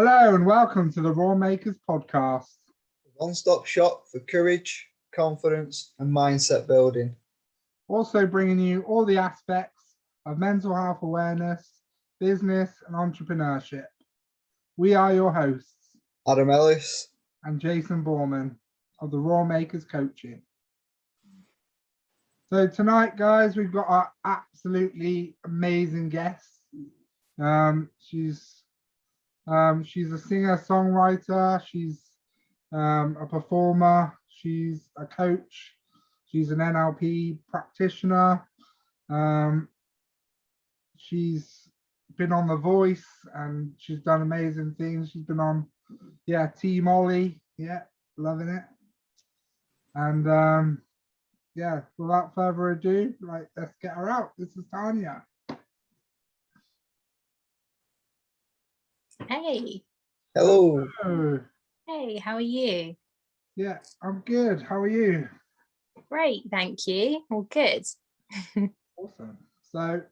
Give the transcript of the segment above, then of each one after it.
Hello and welcome to the Roar-Makerz podcast. One-stop shop for courage, confidence and mindset building. Also bringing you all the aspects of mental health awareness, business and entrepreneurship. We are your hosts, Adam Ellis and Jason Borman of the Roar-Makerz Coaching. So tonight, guys, we've got our absolutely amazing guest. She's a singer-songwriter, she's a performer, she's a coach, she's an NLP practitioner. She's been on The Voice and she's done amazing things. She's been on, Team Olly, loving it. And without further ado, let's get her out. This is Tania. Hey. Hello. Hello. Hey, how are you? Yeah, I'm good. How are you? Great, thank you. All good. Awesome. So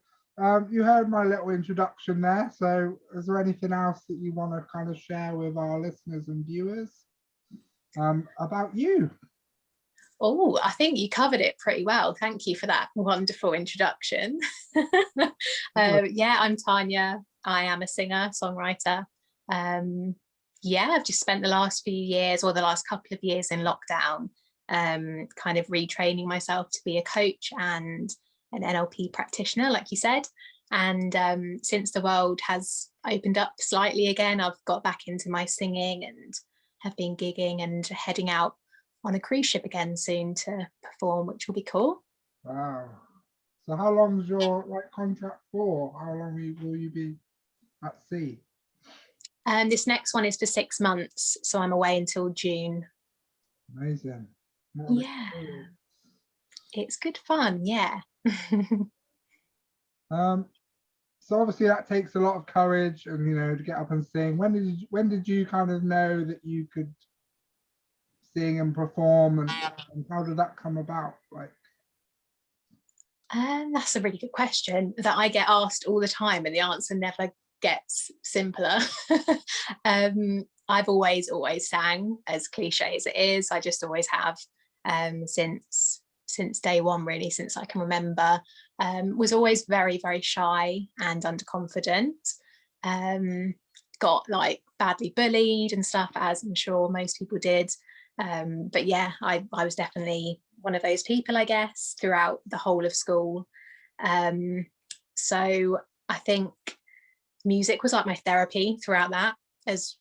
you heard my little introduction there. So is there anything else that you want to kind of share with our listeners and viewers about you? Oh, I think you covered it pretty well. Thank you for that wonderful introduction. I'm Tania. I am a singer, songwriter. I've just spent the last few years or the last couple of years in lockdown kind of retraining myself to be a coach and an NLP practitioner, like you said. And since the world has opened up slightly again, I've got back into my singing and have been gigging and heading out on a cruise ship again soon to perform, which will be cool. Wow. So how long is your contract for? How long will you be at sea? This next one is for 6 months, so I'm away until June. Amazing. Yeah, it's good fun. Yeah. So obviously that takes a lot of courage and to get up and sing. When did you kind of know that you could sing and perform, and how did that come about? That's a really good question that I get asked all the time, and the answer never gets simpler. I've always sang, as cliche as it is. I just always have, since day one, really, since I can remember. Was always very, very shy and underconfident. Got badly bullied and stuff, as I'm sure most people did. But yeah, I was definitely one of those people, I guess, throughout the whole of school. So I think music was like my therapy throughout that. As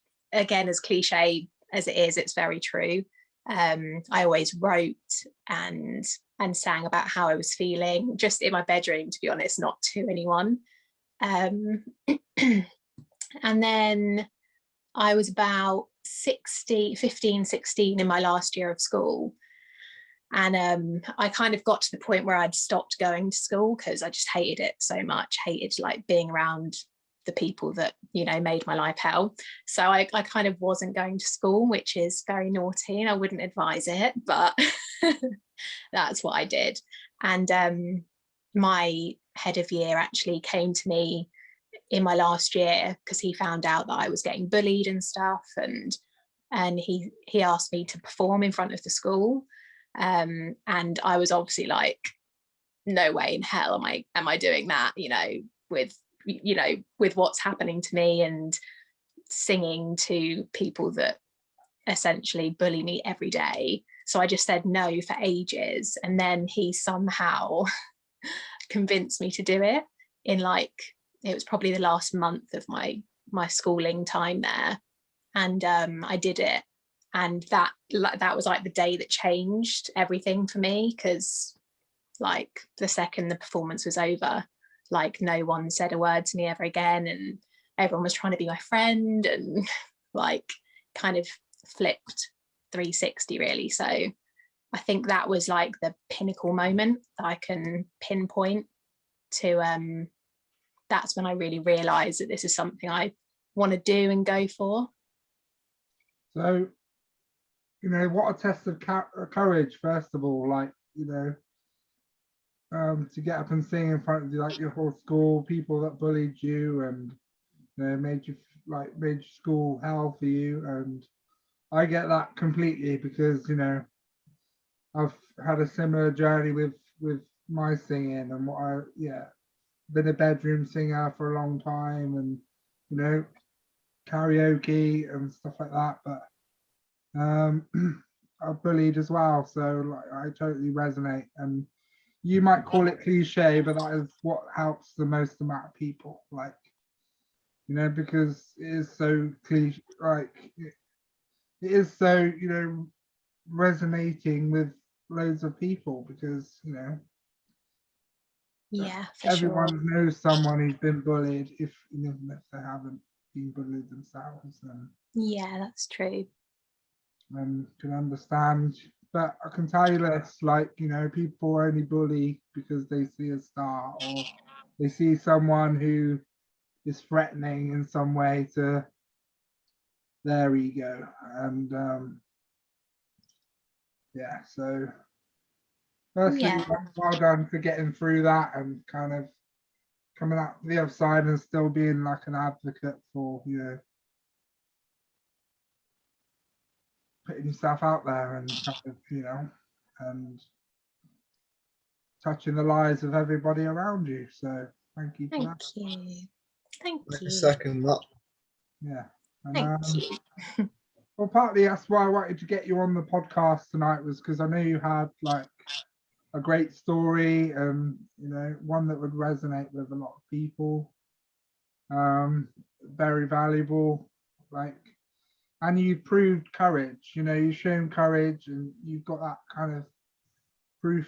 cliche as it is, it's very true. I always wrote and sang about how I was feeling, just in my bedroom, to be honest, not to anyone. And then I was about 15, 16 in my last year of school. And I kind of got to the point where I'd stopped going to school because I just hated it so much, hated being around the people that, made my life hell. So I kind of wasn't going to school, which is very naughty and I wouldn't advise it, but that's what I did. And my head of year actually came to me in my last year because he found out that I was getting bullied and stuff, and he asked me to perform in front of the school, and I was obviously like, no way in hell am I doing that, with what's happening to me and singing to people that essentially bully me every day. So I just said no for ages, and then he somehow convinced me to do it in it was probably the last month of my schooling time there, and I did it, and that was the day that changed everything for me, because the second the performance was over, no one said a word to me ever again, and everyone was trying to be my friend, and kind of flipped 360 really. So I think that was the pinnacle moment that I can pinpoint to. That's when I really realized that this is something I want to do and go for. So, what a test of courage, first of all, to get up and sing in front of your whole school, people that bullied you, and you know, made school hell for you, and I get that completely because, you know, I've had a similar journey with my singing and what I, yeah, been a bedroom singer for a long time, and, you know, karaoke and stuff like that, but I've bullied as well, so like I totally resonate. And you might call it cliche, but that is what helps the most amount of people, like, you know, because it is so cliche, like it is so, you know, resonating with loads of people, because, you know, Yeah, for sure. everyone knows someone who's been bullied, if even if they haven't been bullied themselves, Yeah, that's true. and can understand. But I can tell you this, like, you know, people only bully because they see a star, or they see someone who is threatening in some way to their ego. And yeah, so firstly, Yeah. well done for getting through that and kind of coming out the other side and still being like an advocate for, you know, putting yourself out there and kind of, you know, and touching the lives of everybody around you. So thank you for Thank that. you. Thank I you. second that. Yeah. And, Thank you. well, partly that's why I wanted to get you on the podcast tonight, was because I knew you had like a great story, and, you know, one that would resonate with a lot of people. Very valuable, like, and you proved courage. You know, you've shown courage, and you've got that kind of proof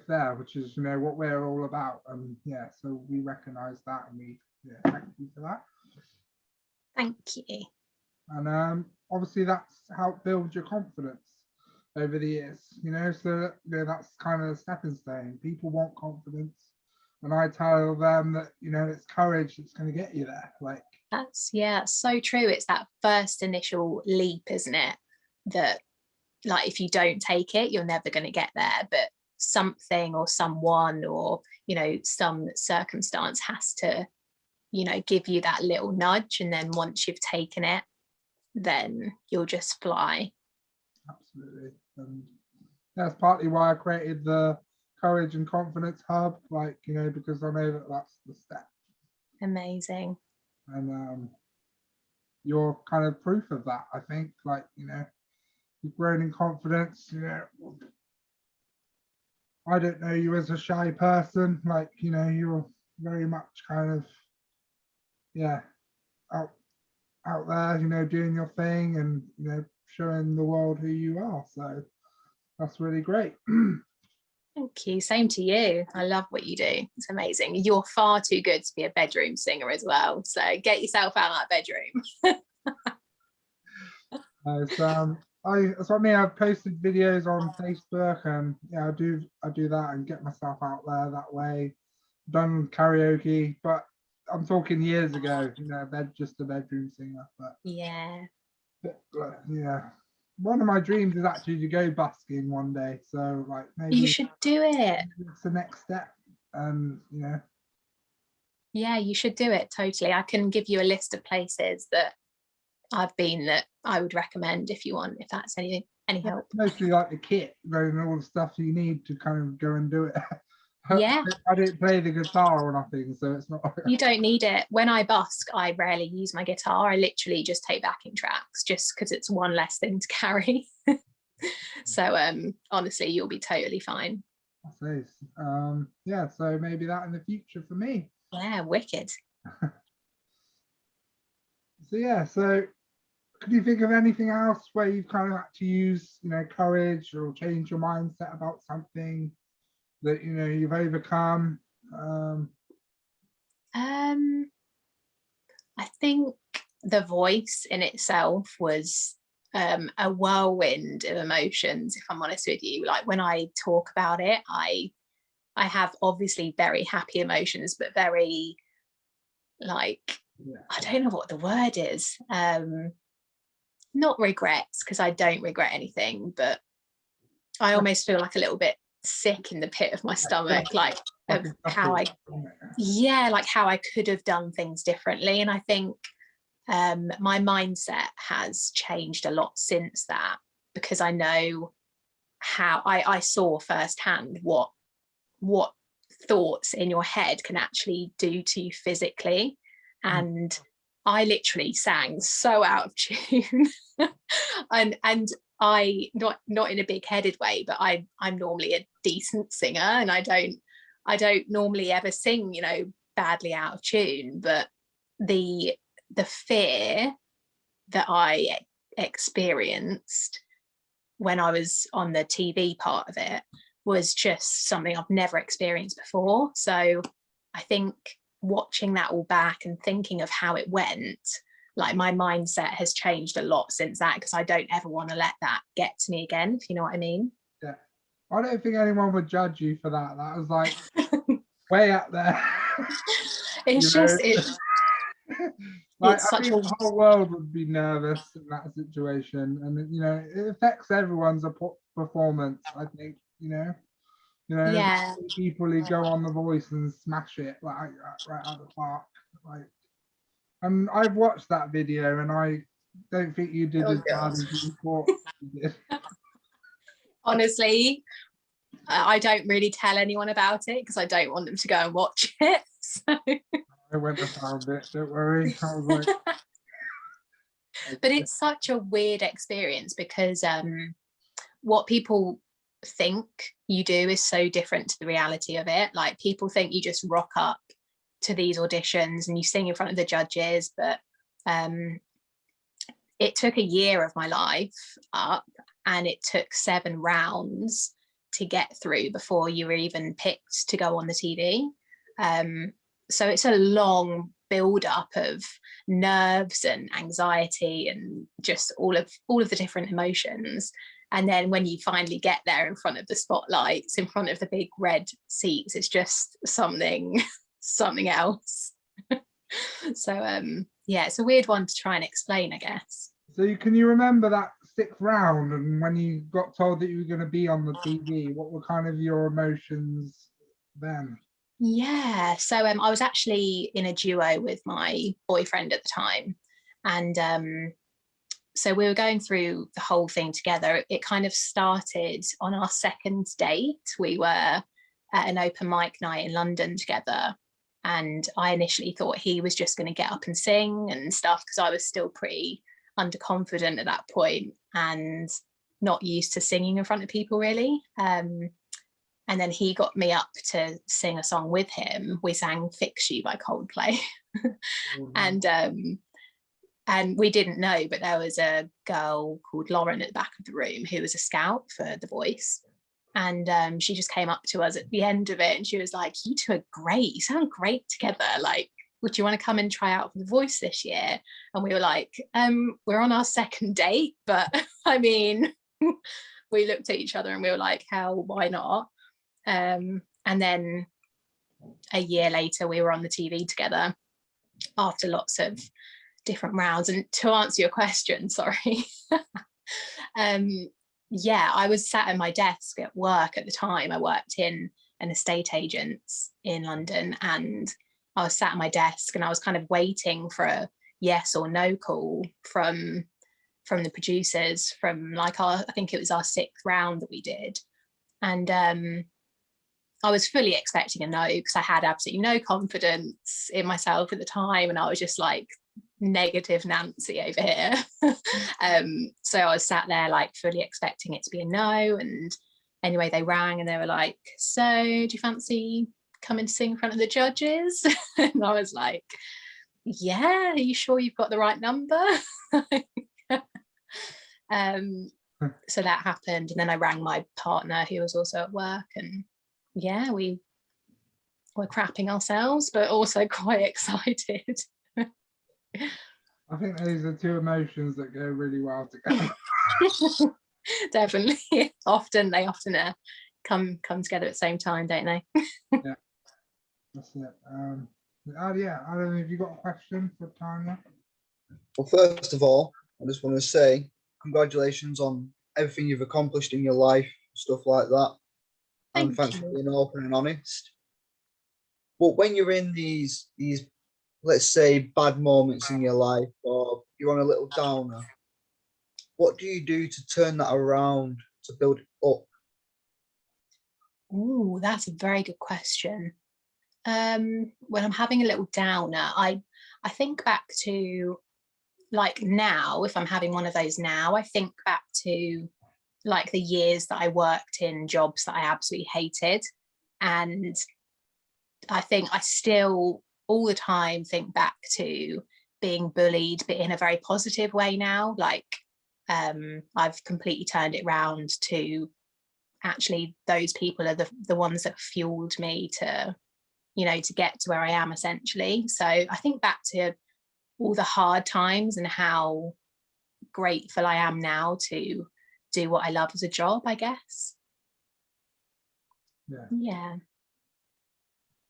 there, which is, you know, what we're all about. And yeah, so we recognize that, and we, yeah, thank you for that. Thank you. And obviously that's helped build your confidence over the years, you know, so, you know, that's kind of a stepping stone. People want confidence, and I tell them that, you know, it's courage that's going to get you there. Like, That's, yeah, so true. It's that first initial leap, isn't it? That, like, if you don't take it, you're never going to get there. But something or someone or, you know, some circumstance has to, you know, give you that little nudge. And then once you've taken it, then you'll just fly. absolutely. And that's partly why I created the Courage and Confidence Hub, like, you know, because I know that that's the step. Amazing. And you're kind of proof of that, I think. Like, you know, you've grown in confidence, you know. I don't know you as a shy person, like, you know, you're very much kind of, yeah, out there, you know, doing your thing, and, you know, showing the world who you are. So that's really great. Thank you. Same to you. I love what you do. It's amazing. You're far too good to be a bedroom singer as well. So get yourself out of that bedroom. That's what I mean. I've posted videos on Facebook, and yeah, I do that and get myself out there that way. Done karaoke, but I'm talking years ago, you know, just a bedroom singer. But Yeah. yeah, one of my dreams is actually to go busking one day. So like maybe You should do it. it's the next step. And you know, Yeah, you should do it. Totally. I can give you a list of places that I've been that I would recommend if you want, if that's any help. mostly like the kit, and all the stuff you need to kind of go and do it. Yeah. I didn't play the guitar or nothing, so it's not. You don't need it. When I busk, I rarely use my guitar. I literally just take backing tracks, just because it's one less thing to carry. So honestly, you'll be totally fine. Yeah, so maybe that in the future for me. Yeah, wicked. So yeah, so could you think of anything else where you've kind of had to use, you know, courage or change your mindset about something that, you know, you've overcome? I think the voice in itself was a whirlwind of emotions, if I'm honest with you. Like when I talk about it, I have obviously very happy emotions, but very, like, Yeah. I don't know what the word is. Not regrets, because I don't regret anything, but I almost feel like a little bit sick in the pit of my stomach, like of Like how I like how I could have done things differently. And I think my mindset has changed a lot since that, because I know how I saw firsthand what thoughts in your head can actually do to you physically. And I literally sang so out of tune. and I not in a big-headed way, but I'm normally a decent singer, and I don't normally ever sing, you know, badly out of tune. But the fear that I experienced when I was on the TV part of it was just something I've never experienced before. So I think watching that all back and thinking of how it went, like my mindset has changed a lot since that, because I don't ever want to let that get to me again, if you know what I mean. Yeah. I don't think anyone would judge you for that. That was like way up there. It's just like it's I such think a the whole world would be nervous in that situation, and you know it affects everyone's performance. I think yeah. people who go on The Voice and smash it like right out the park. Like, and I've watched that video, and I don't think you did Oh, as bad God. as you thought you did. Honestly, I don't really tell anyone about it because I don't want them to go and watch it. So. I went and found it. Don't worry. I was like, but it's such a weird experience because what people think you do is so different to the reality of it. Like people think you just rock up to these auditions and you sing in front of the judges, but it took a year of my life up, and it took 7 rounds to get through before you were even picked to go on the TV. So it's a long build up of nerves and anxiety and just all of the different emotions. And then when you finally get there in front of the spotlights, in front of the big red seats, it's just something else. So yeah, it's a weird one to try and explain, I guess. so can you remember that 6th round, and when you got told that you were going to be on the TV, what were kind of your emotions then? Yeah, so I was actually in a duo with my boyfriend at the time, and so we were going through the whole thing together. It kind of started on our 2nd date. We were at an open mic night in London together, and I initially thought he was just going to get up and sing and stuff, because I was still pretty underconfident at that point and not used to singing in front of people really. And then he got me up to sing a song with him. We sang Fix You by Coldplay. And we didn't know, but there was a girl called Lauren at the back of the room who was a scout for The Voice. And she just came up to us at the end of it and she was like, "You two are great. You sound great together. Like, would you want to come and try out for The Voice this year?" And we were like, we're on our 2nd date, but I mean, we looked at each other and we were like, hell, why not? And then a year later, we were on the TV together after lots of different rounds. And to answer your question, sorry, yeah, I was sat at my desk at work at the time. I worked in an estate agent's in London, and I was sat at my desk and I was kind of waiting for a yes or no call from the producers from like I think it was our 6th round that we did. And I was fully expecting a no, because I had absolutely no confidence in myself at the time, and I was just like negative Nancy over here. So I was sat there like fully expecting it to be a no. And anyway, they rang and they were like, "So do you fancy coming to sing in front of the judges?" And I was like, "Yeah, are you sure you've got the right number?" So that happened, and then I rang my partner who was also at work, and yeah, we were crapping ourselves but also quite excited. I think those are 2 emotions that go really well together. Definitely. They often come together at the same time, don't they? Yeah, that's it. Yeah, I don't know if you got a question for Tania. Well, first of all, I just want to say congratulations on everything you've accomplished in your life, stuff like that. and Thank thanks for you. being open and honest. But when you're in these let's say bad moments in your life, or you're on a little downer, what do you do to turn that around, to build it up? Oh, that's a very good question. When I'm having a little downer, I think back to, like, now, if I'm having one of those now, I think back to like the years that I worked in jobs that I absolutely hated. And I think I still all the time think back to being bullied, but in a very positive way now. Like, I've completely turned it around to actually those people are the ones that fueled me to, you know, to get to where I am essentially. So I think back to all the hard times and how grateful I am now to do what I love as a job, I guess. Yeah.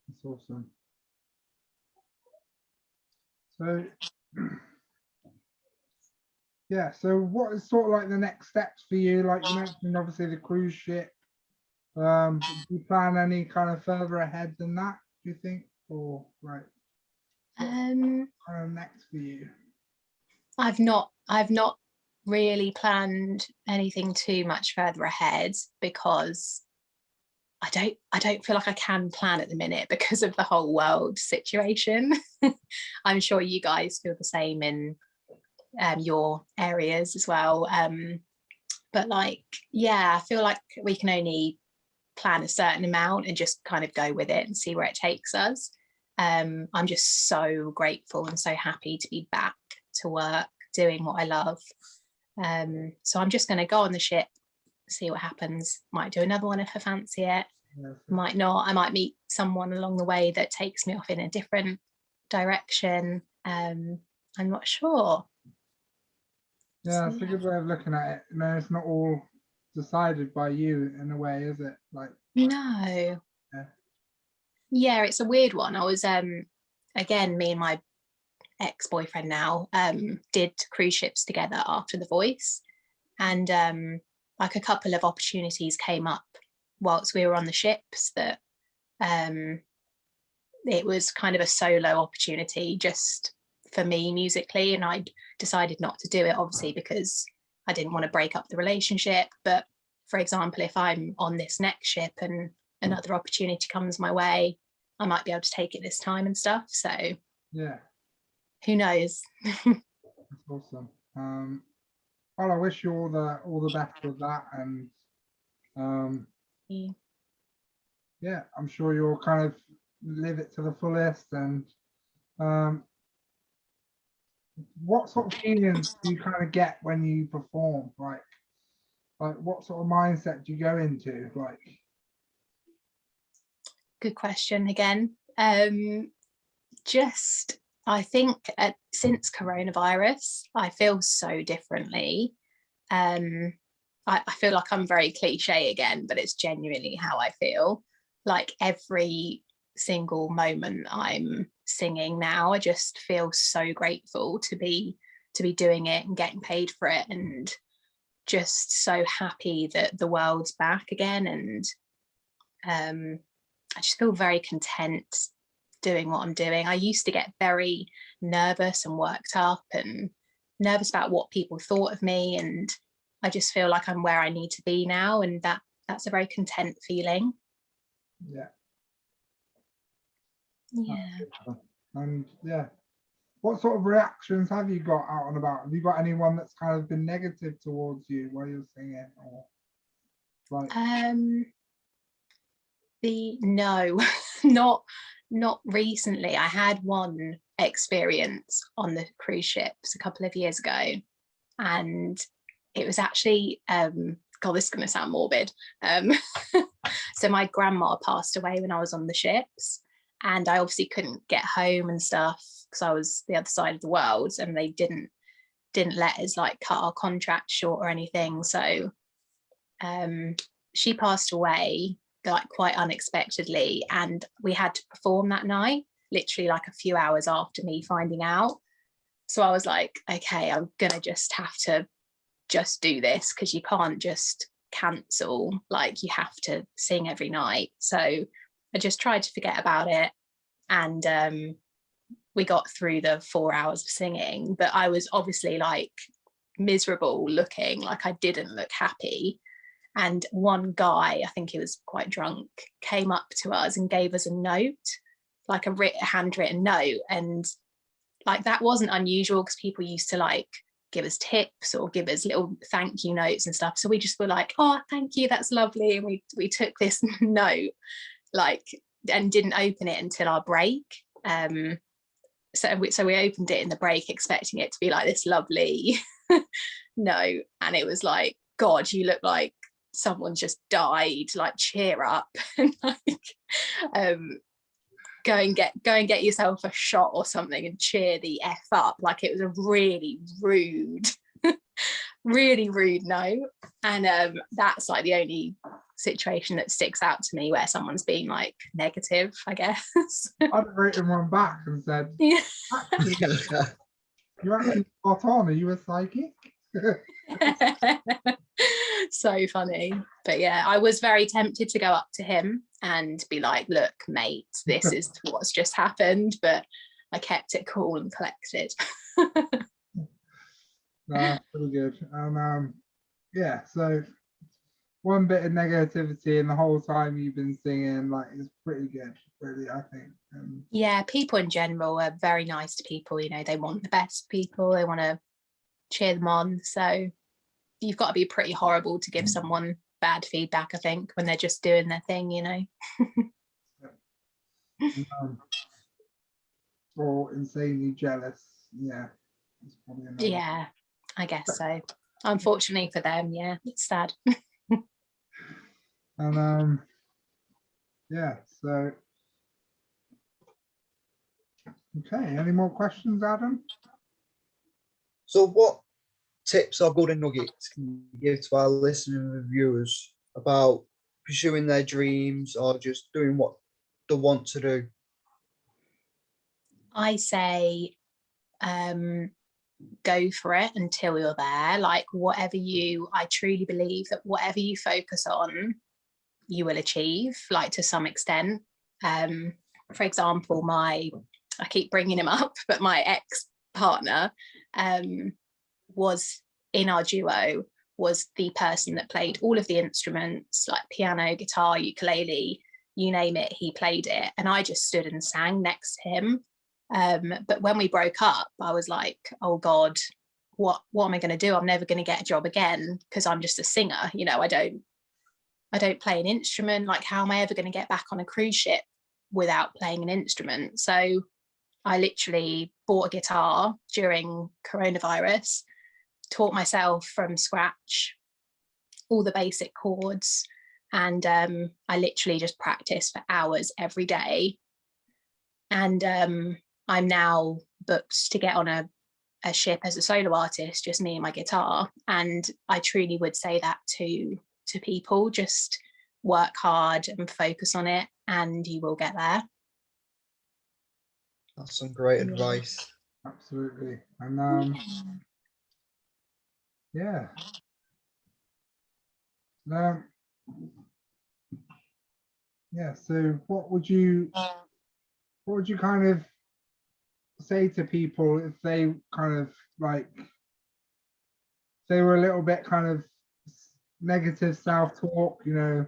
That's awesome. So, yeah, so what is sort of like the next steps for you? Like you mentioned, obviously the cruise ship. Do you plan any kind of further ahead than that, do you think? Or like kind of next for you? I've not really planned anything too much further ahead because I don't feel like I can plan at the minute because of the whole world situation. I'm sure you guys feel the same in your areas as well. But like, yeah, I feel like we can only plan a certain amount and just kind of go with it and see where it takes us. I'm just so grateful and so happy to be back to work doing what I love. So I'm just going to go on the ship, see what happens. Might do another one if I fancy it. Might not. I might meet someone along the way that takes me off in a different direction. I'm not sure. Yeah, it's a good way of looking at it. No, it's not all decided by you in a way, is it? Like, no. Yeah, it's a weird one. I was again, me and my ex-boyfriend now did cruise ships together after The Voice, and like a couple of opportunities came up whilst we were on the ships that it was kind of a solo opportunity just for me musically, and I decided not to do it, obviously because I didn't want to break up the relationship. But for example, if I'm on this next ship and another opportunity comes my way, I might be able to take it this time and stuff. So yeah, who knows? that's awesome. Well, I wish you all the best with that, and yeah, I'm sure you'll kind of live it to the fullest. And what sort of feelings do you kind of get when you perform? Like what sort of mindset do you go into? Like, good question again. Just I think since coronavirus, I feel so differently. I feel like I'm very cliche again, but it's genuinely how I feel. Like every single moment I'm singing now, I just feel so grateful to be doing it and getting paid for it, and just so happy that the world's back again. And I just feel very content doing what I'm doing. I used to get very nervous and worked up and nervous about what people thought of me, and I just feel like I'm where I need to be now, and that's a very content feeling. yeah. And yeah, what sort of reactions have you got out and about? Have you got anyone that's kind of been negative towards you while you're singing, or like? No, not recently. I had one experience on the cruise ships a couple of years ago, and it was actually God, this is going to sound morbid. So my grandma passed away when I was on the ships, and I obviously couldn't get home and stuff because I was the other side of the world, and they didn't let us like cut our contract short or anything. So she passed away like quite unexpectedly, and we had to perform that night, literally like a few hours after me finding out. So I was like, okay, I'm gonna just have to just do this, because you can't just cancel, like you have to sing every night. So I just tried to forget about it, and we got through the 4 hours of singing, but I was obviously like miserable looking, like I didn't look happy. And one guy, I think he was quite drunk, came up to us and gave us a note, like a handwritten note. And like that wasn't unusual, because people used to like give us tips or give us little thank you notes and stuff. So we just were like, oh, thank you, that's lovely. And we took this note, like, and didn't open it until our break. So we opened it in the break, expecting it to be like this lovely note, and it was like, God, you look like someone just died, like cheer up. And like go and get yourself a shot or something and cheer the F up. Like, it was a really rude really rude note. And that's like the only situation that sticks out to me where someone's being like negative, I guess. I'd written one back and said, Yeah. you're actually spot on, are you a psychic? So funny. But yeah, I was very tempted to go up to him and be like, look, mate, this is what's just happened, but I kept it cool and collected. That's pretty good. And yeah, so one bit of negativity in the whole time you've been singing, like, is pretty good, really, I think. Yeah, people in general are very nice to people, you know, they want the best people, they want to cheer them on. So you've got to be pretty horrible to give someone bad feedback, I think, when they're just doing their thing, you know. Or insanely jealous. Yeah. Yeah, I guess so. Unfortunately for them, yeah, it's sad. And yeah, so okay, any more questions, Adam? So what tips or golden nuggets can you give to our listening and viewers about pursuing their dreams or just doing what they want to do? I say go for it until you're there. Like, I truly believe that whatever you focus on, you will achieve, like, to some extent. For example, I keep bringing him up, but my ex-partner was in our duo, was the person that played all of the instruments, like piano, guitar, ukulele, you name it, he played it. And I just stood and sang next to him. But when we broke up, I was like, oh God, what am I going to do? I'm never going to get a job again because I'm just a singer. You know, I don't play an instrument. Like, how am I ever going to get back on a cruise ship without playing an instrument? So I literally bought a guitar during coronavirus, taught myself from scratch all the basic chords, and I literally just practiced for hours every day. And I'm now booked to get on a ship as a solo artist, just me and my guitar. And I truly would say that to people, just work hard and focus on it and you will get there. That's some great advice. Absolutely. And yeah. Yeah, so what would you kind of say to people if they kind of like, they were a little bit kind of negative self-talk, you know,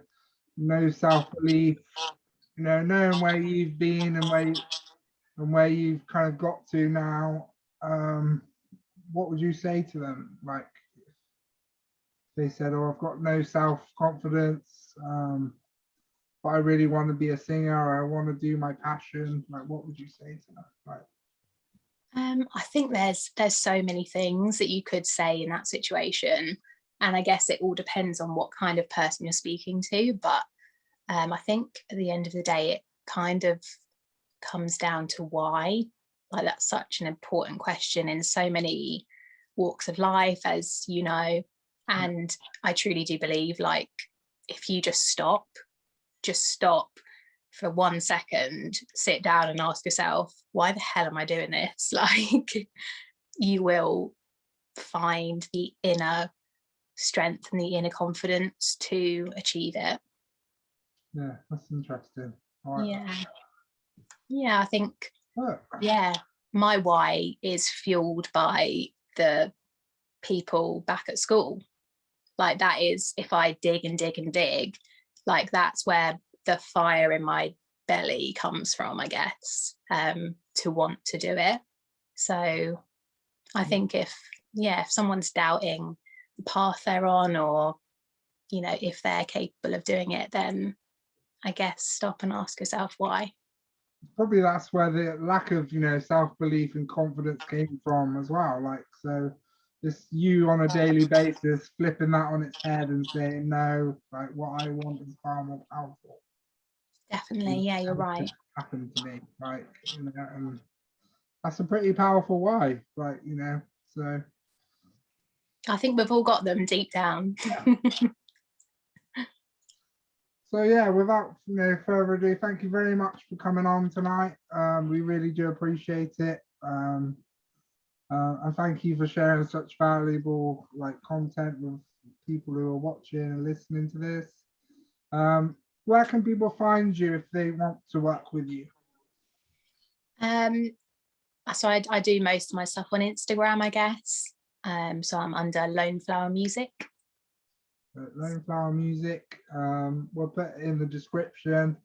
no self-belief, you know, knowing where you've been and where you've kind of got to now, what would you say to them? Like, they said, oh, I've got no self-confidence, but I really want to be a singer, or I want to do my passion. Like, what would you say to them? Like, I think there's so many things that you could say in that situation, and I guess it all depends on what kind of person you're speaking to. But I think at the end of the day, it kind of comes down to why. Like, that's such an important question in so many walks of life, as you know. And I truly do believe, like, if you just stop for 1 second, sit down and ask yourself, why the hell am I doing this? Like, you will find the inner strength and the inner confidence to achieve it. Yeah, that's interesting. I like Yeah. Yeah, I think, that. yeah, my why is fueled by the people back at school. Like, that is, if I dig and dig and dig, like, that's where the fire in my belly comes from, I guess, to want to do it. So I think if someone's doubting the path they're on, or, you know, if they're capable of doing it, then I guess stop and ask yourself why. Probably that's where the lack of, you know, self-belief and confidence came from as well. Like, so it's you on a daily basis flipping that on its head and saying, no, like, what I want is far more powerful. Definitely, yeah, you're right. Happened to me, like, you know, and that's a pretty powerful why, like, you know. So I think we've all got them deep down. so yeah, without, you know, further ado, thank you very much for coming on tonight. We really do appreciate it. And thank you for sharing such valuable, like, content with people who are watching and listening to this. Where can people find you if they want to work with you? So I do most of my stuff on Instagram, I guess. So I'm under Loneflower Music. Loneflower Music. We'll put it in the description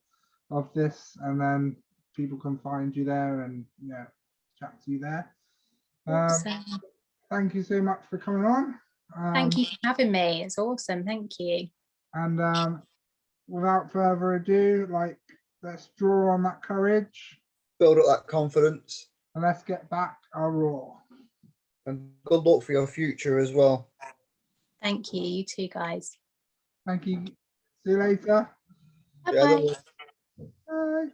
of this, and then people can find you there and, yeah, chat to you there. Awesome. Thank you so much for coming on. Thank you for having me. It's awesome. Thank you. And without further ado, like, let's draw on that courage Build up that confidence. and let's get back our roar. And good luck for your future as well. Thank you. You too, guys. Thank you. See you later. Bye Yeah, bye. Bye.